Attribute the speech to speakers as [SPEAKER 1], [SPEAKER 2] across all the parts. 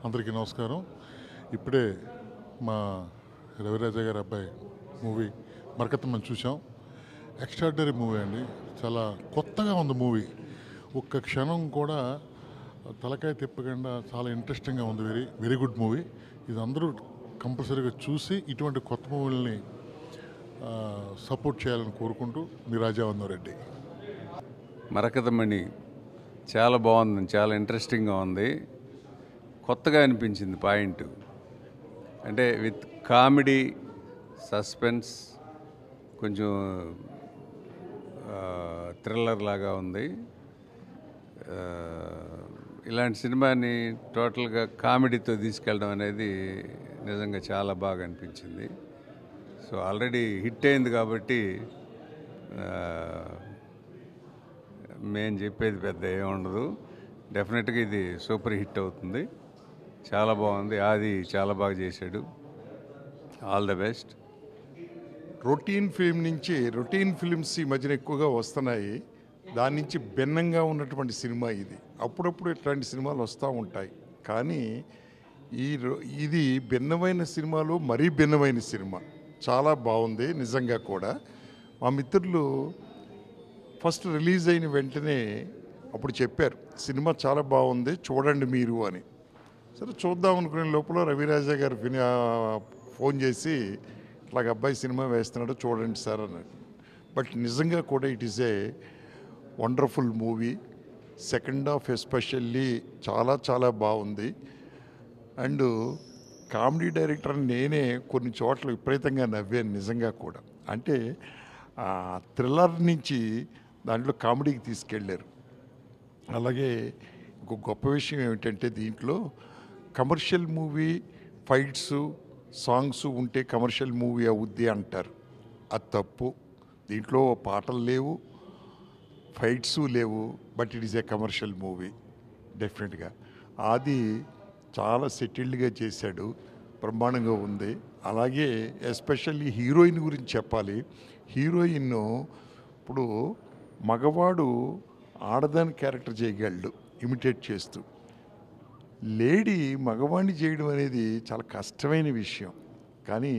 [SPEAKER 1] అందరికీ నమస్కారం. ఇప్పుడే మా రవిరాజ గారి అబ్బాయి మూవీ మరకత్ చూసాం. ఎక్స్ట్రాడినరీ మూవీ అండి. చాలా కొత్తగా ఉంది మూవీ. ఒక్క క్షణం కూడా తలకాయ తిప్పకుండా చాలా ఇంట్రెస్టింగ్గా ఉంది. Very very good movie. ఇది అందరూ కంపల్సరీగా చూసి ఇటువంటి కొత్త మూవీలని సపోర్ట్ చేయాలని కోరుకుంటూ మీ రాజావందరెడ్డి.
[SPEAKER 2] మరకతమణి చాలా బాగుంది, చాలా ఇంట్రెస్టింగ్గా ఉంది. కొత్తగా అనిపించింది పాయింట్. అంటే విత్ కామెడీ, సస్పెన్స్, కొంచెం థ్రిల్లర్ లాగా ఉంది. ఇలాంటి సినిమాని టోటల్గా కామెడీతో తీసుకెళ్ళడం అనేది నిజంగా చాలా బాగా అనిపించింది. సో ఆల్రెడీ హిట్ అయింది కాబట్టి మేము చెప్పేది పెద్ద ఏముండదు. డెఫినెట్గా ఇది సూపర్ హిట్ అవుతుంది. చాలా బాగుంది. ఆది చాలా బాగా చేశాడు. All the best.
[SPEAKER 3] Routine film నుంచి రొటీన్ ఫిల్మ్స్ ఈ మధ్యన ఎక్కువగా వస్తున్నాయి. దాని నుంచి భిన్నంగా ఉన్నటువంటి సినిమా ఇది. అప్పుడప్పుడు ఇట్లాంటి సినిమాలు వస్తూ ఉంటాయి. కానీ ఇది భిన్నమైన సినిమాలు, మరీ భిన్నమైన సినిమా. చాలా బాగుంది నిజంగా కూడా. మా మిత్రులు ఫస్ట్ రిలీజ్ అయిన వెంటనే అప్పుడు చెప్పారు, సినిమా చాలా బాగుంది, చూడండి మీరు అని. సరే చూద్దాం అనుకునే లోపల రవిరాజా గారు ఫోన్ చేసి ఇట్లాగ అబ్బాయి సినిమా వేస్తున్నాడు, చూడండి సార్ అన్నాడు. బట్ నిజంగా కూడా it is a wonderful movie. Second half especially చాలా చాలా బాగుంది. అండ్ కామెడీ డైరెక్టర్ నేనే కొన్ని చోట్ల విపరీతంగా నవ్వాను నిజంగా కూడా. అంటే థ్రిల్లర్ నుంచి దాంట్లో కామెడీకి తీసుకెళ్ళారు. అలాగే ఇంకో గొప్ప విషయం ఏమిటంటే దీంట్లో కమర్షియల్ మూవీ, ఫైట్స్, సాంగ్స్ ఉంటే కమర్షియల్ మూవీ అవుద్ది అంటారు. అది తప్పు. దీంట్లో పాటలు లేవు, ఫైట్స్ లేవు, but it is a commercial movie డెఫినెట్గా. అది చాలా సెటిల్డ్గా చేశాడు, బ్రహ్మాండంగా ఉంది. అలాగే ఎస్పెషల్లీ హీరోయిన్ గురించి చెప్పాలి. హీరోయిన్ ఇప్పుడు మగవాడు ఆడదాని క్యారెక్టర్ చేయగలడు ఇమిటేట్ చేస్తూ. లేడీ మగవాడిని చేయడం అనేది చాలా కష్టమైన విషయం. కానీ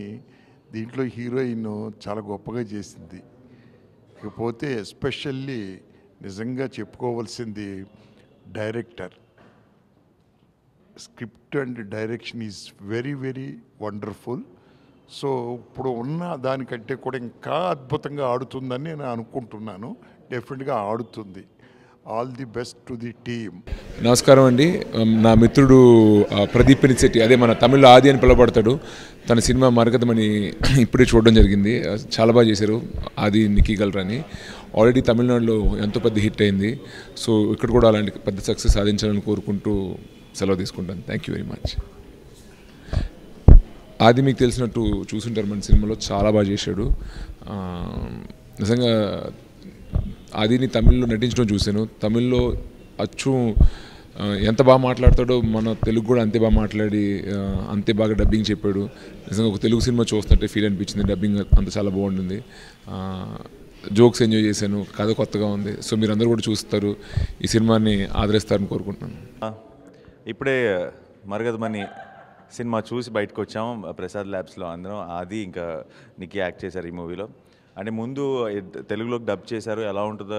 [SPEAKER 3] దీంట్లో హీరోయిన్ చాలా గొప్పగా చేసింది. ఇకపోతే ఎస్పెషల్లీ నిజంగా చెప్పుకోవాల్సింది director. Script and direction is very very wonderful. So ఇప్పుడు ఉన్న దానికంటే కూడా ఇంకా అద్భుతంగా ఆడుతుందని నేను అనుకుంటున్నాను. డెఫినెట్గా ఆడుతుంది. All the best to the team.
[SPEAKER 4] నమస్కారం అండి. నా మిత్రుడు ప్రదీప్ పెనిశెట్టి, అదే మన తమిళ్లో ఆది అని పిలవబడతాడు, తన సినిమా మరకతమని ఇప్పుడే చూడడం జరిగింది. చాలా బాగా చేశారు ఆది నిక్కీగలరా అని. ఆల్రెడీ తమిళనాడులో ఎంతో పెద్ద హిట్ అయింది. సో ఇక్కడ కూడా అలాంటి పెద్ద సక్సెస్ సాధించాలని కోరుకుంటూ సెలవు తీసుకుంటాను. Thank you very much. ఆది మీకు తెలిసినట్టు చూసుంటారు, మన సినిమాలో చాలా బాగా చేశాడు. నిజంగా ఆదిని తమిళ్లో నటించడం చూశాను. తమిళ్లో అచ్చు ఎంత బాగా మాట్లాడతాడో మన తెలుగు కూడా అంతే బాగా మాట్లాడి అంతే బాగా డబ్బింగ్ చెప్పాడు. నిజంగా ఒక తెలుగు సినిమా చూస్తున్నట్టే ఫీల్ అనిపించింది. డబ్బింగ్ అంత చాలా బాగుంటుంది. జోక్స్ ఎంజాయ్ చేశాను. కథ కొత్తగా ఉంది. సో మీరందరూ కూడా చూస్తారు, ఈ సినిమాని ఆదరిస్తారని కోరుకుంటున్నాను.
[SPEAKER 5] ఇప్పుడే మరకతమని సినిమా చూసి బయటకు వచ్చాం ప్రసాద్ ల్యాబ్స్లో. అందరం ఆది ఇంకా నిక్కీ యాక్ట్ చేశారు ఈ మూవీలో. అంటే ముందు తెలుగులోకి డబ్ చేశారు, ఎలా ఉంటుందో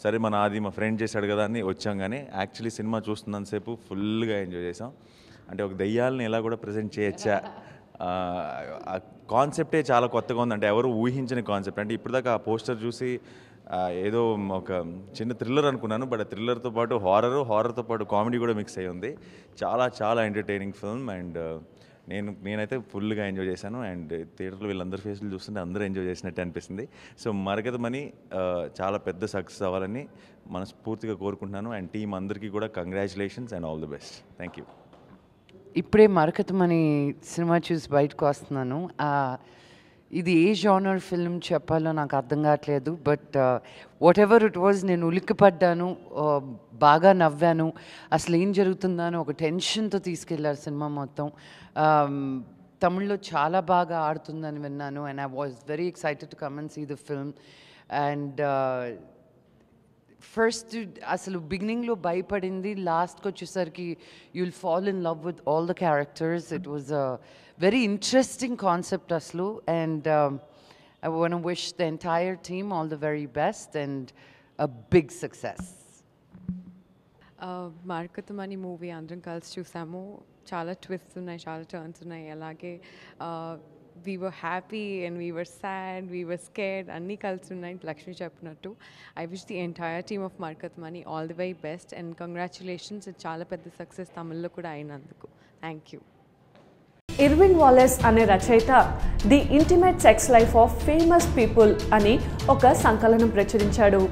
[SPEAKER 5] సరే మన ఆది మా ఫ్రెండ్ చేశాడు కదా అని వచ్చాం. కానీ యాక్చువల్లీ సినిమా చూస్తున్నంతసేపు ఫుల్గా ఎంజాయ్ చేసాం. అంటే ఒక దెయ్యాలని ఎలా కూడా ప్రజెంట్ చేయొచ్చా, ఆ కాన్సెప్టే చాలా కొత్తగా ఉంది. అంటే ఎవరు ఊహించని కాన్సెప్ట్. అంటే ఇప్పటిదాకా ఆ పోస్టర్ చూసి ఏదో ఒక చిన్న థ్రిల్లర్ అనుకున్నాను, బట్ ఆ థ్రిల్లర్తో పాటు హారర్తో పాటు కామెడీ కూడా మిక్స్ అయ్యి ఉంది. చాలా చాలా ఎంటర్టైనింగ్ ఫిల్మ్. అండ్ నేనైతే ఫుల్గా ఎంజాయ్ చేశాను. అండ్ థియేటర్లో వీళ్ళందరి ఫేస్లు చూస్తుంటే అందరూ ఎంజాయ్ చేసినట్టు అనిపిస్తుంది. సో మరకతమని చాలా పెద్ద సక్సెస్ అవ్వాలని మనస్ఫూర్తిగా కోరుకుంటున్నాను. అండ్ టీం అందరికీ కూడా congratulations and all the best. Thank you.
[SPEAKER 6] ఇప్పుడే మరకతమని సినిమా చూసి బయటకు వస్తున్నాను. ఇది ఏ జానర్ ఫిల్మ్ చెప్పాలో నాకు అర్థం కావట్లేదు. But what ever it was, నేను ఉలిక్కిపడ్డాను, బాగా నవ్వాను. అసలు ఏం జరుగుతుందా అని ఒక టెన్షన్తో తీసుకెళ్లారు సినిమా మొత్తం. తమిళ్లో చాలా బాగా ఆడుతుందని విన్నాను. And I was very excited to come and see the film. And first అసలు బిగినింగ్లో భయపడింది, లాస్ట్కి వచ్చేసరికి you'll fall in love with all the characters. It was a very interesting concept అసలు. And I want to wish the entire team all the very best and a big success.
[SPEAKER 7] Marakathamani movie అందరం కలిసి చూసాము. చాలా ట్విsts ఉన్నాయి, చాలా turns ఉన్నాయి. అలాగే we were happy and we were sad, we were scared, అన్నీ కలిసి ఉన్నాయి లక్ష్మి చెప్పినట్టు. I wish the entire team of Markathmani all the very best and congratulations. చాలా పెద్ద సక్సెస్ తమిళ్లో కూడా అయినందుకు. Thank you.
[SPEAKER 8] ఇర్విన్ వాలెస్ అనే రచయిత the intimate sex life of famous people అని ఒక సంకలనం ప్రచురించాడు.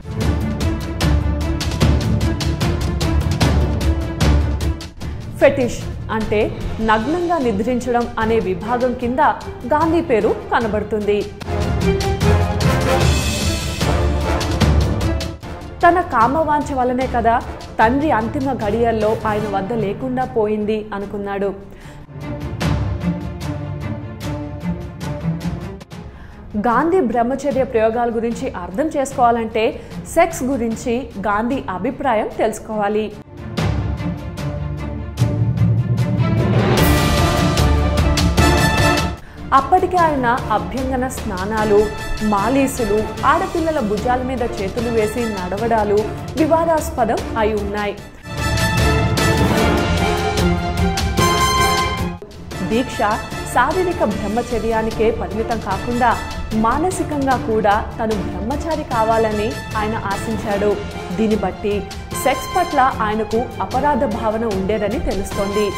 [SPEAKER 8] ఫెటిష్ అంటే నగ్నంగా నిద్రించడం అనే విభాగం కింద గాంధీ పేరు కనబడుతుంది. తన కామవాంఛ వల్లనే కదా తండ్రి అంతిమ గడియల్లో ఆయన వద్ద లేకుండా పోయింది అనుకున్నాడు. గాంధీ బ్రహ్మచర్య ప్రయోగాల గురించి అర్థం చేసుకోవాలంటే సెక్స్ గురించి గాంధీ అభిప్రాయం తెలుసుకోవాలి. అప్పటికే ఆయన అభ్యంగన స్నానాలు, మాలీసులు, ఆడపిల్లల భుజాల మీద చేతులు వేసి నడవడాలు వివాదాస్పదం అయి ఉన్నాయి. దీక్ష శారీరక బ్రహ్మచర్యానికే పరిమితం కాకుండా మానసికంగా కూడా తను బ్రహ్మచారి కావాలని ఆయన ఆశించాడు. దీన్ని బట్టి సెక్స్ పట్ల ఆయనకు అపరాధ భావన ఉండేదని తెలుస్తోంది.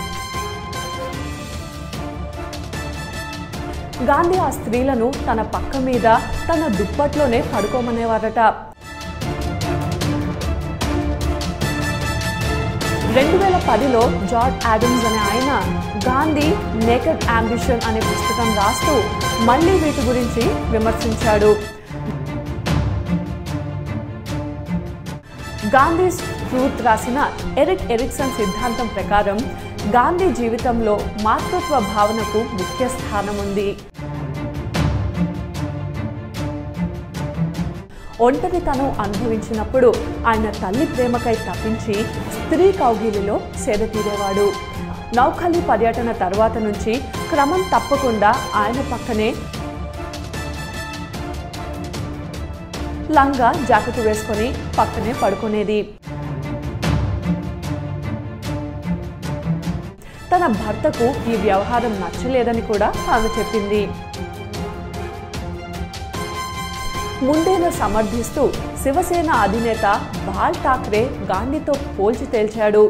[SPEAKER 8] గాంధీ ఆ స్త్రీలను తన పక్క మీద తన దుప్పట్లోనే పడుకోమనేవారట. 2010లో జార్జ్ ఆడమ్స్ అనే ఆయన గాంధీ నేకెడ్ అంబిషన్ అనే పుస్తకం రాస్తూ మళ్ళీ వీటి గురించి విమర్శించాడు. గాంధీస్ ట్రూత్ రాసిన ఎరిక్ ఎరిక్సన్ సిద్ధాంతం ప్రకారం గాంధీ జీవితంలో మాతృత్వ భావనకు ముఖ్య స్థానం ఉంది. ఒంటరితనం అనుభవించినప్పుడు ఆయన తల్లి ప్రేమకై తప్పించి స్త్రీ కౌగిలిలో సేద తీరేవాడు. నౌఖలి పర్యటన తర్వాత నుంచి క్రమం తప్పకుండా ఆయన పక్కనే లంగా జాకెట్ వేసుకొని పక్కనే పడుకునేది. తన భర్తకు ఈ వ్యవహారం నచ్చలేదని కూడా ఆమె చెప్పింది. ముందేను సమర్థిస్తూ శివసేన అధినేత బాల్ ఠాక్రే గాంధీతో పోల్చి తేల్చాడు.